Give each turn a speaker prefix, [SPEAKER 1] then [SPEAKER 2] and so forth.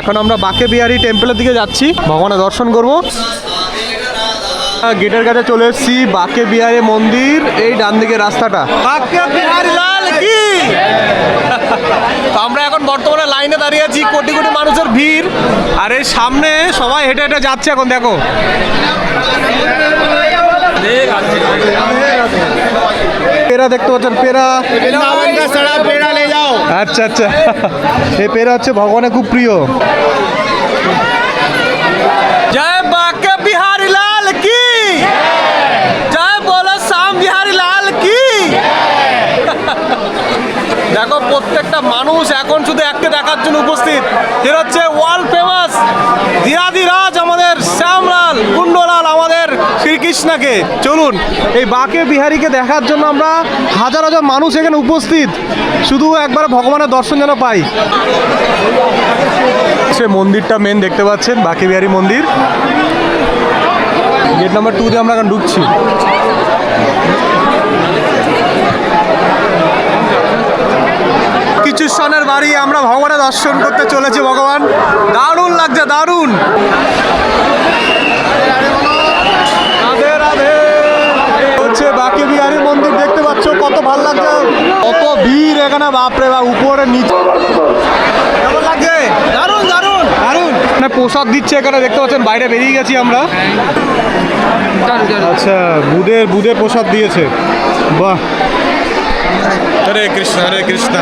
[SPEAKER 1] এখন আমরা বাকে বিহারী টেম্পলের দিকে যাচ্ছি, ভগবানের দর্শন করব। গেটের কাছে চলে এসেছি, বাকে বিহারী মন্দির, এই ডান দিকে রাস্তাটা। বাকে বিহারী লাল কি। তো আমরা এখন বর্তমানে লাইনে দাঁড়িয়ে আছি, কোটি কোটি মানুষের ভিড়, আর এই সামনে সবাই হেঁটে হেঁটে যাচ্ছে। এখন দেখো পেরা দেখতে পাচ্ছেন, পেরা। আচ্ছা আচ্ছা, এই পেরা হচ্ছে ভগবানের খুব প্রিয়। জয় বাকে বিহারী লাল কি, জয় বলো শ্যাম বিহারী লাল কি। দেখো প্রত্যেকটা মানুষ এখন শুধু একটা দেখার জন্য উপস্থিত। এর হচ্ছে ওয়ার্ল্ড ফেমাস ধীরাধিরাজ আমাদের শ্যামলাল কুণ্ডলাল, আমাদের শ্রীকৃষ্ণকে। চলুন এই বাকে বিহারীকে দেখার জন্য আমরা হাজার হাজার মানুষ এখানে উপস্থিত, শুধু একবার ভগবানের দর্শন যেন পাই। সে মন্দিরটা মেন দেখতে পাচ্ছেন, বাকে বিহারী মন্দির। গেট নাম্বার 2 দিয়ে আমরা এখন ঢুকছি। কিছু সনের বাড়ি আমরা ভগবানের দর্শন করতে চলেছি। ভগবান দারুণ লাগছে, দারুণ। রাধে রাধে। হচ্ছে বাকে বিহারী মন্দির দেখতে পাচ্ছ, কত ভালো লাগছে, কত ভিড় এখানে, বাপরে বাপ, উপরে নিচে। কেমন লাগছে? দারুণ দারুণ দারুণ। মানে প্রসাদ দিচ্ছে এখানে দেখতে পাচ্ছেন, বাইরে বেরিয়ে গেছি আমরা। আচ্ছা, বুধের প্রসাদ দিয়েছে, বাহ। হরে কৃষ্ণ হরে কৃষ্ণ।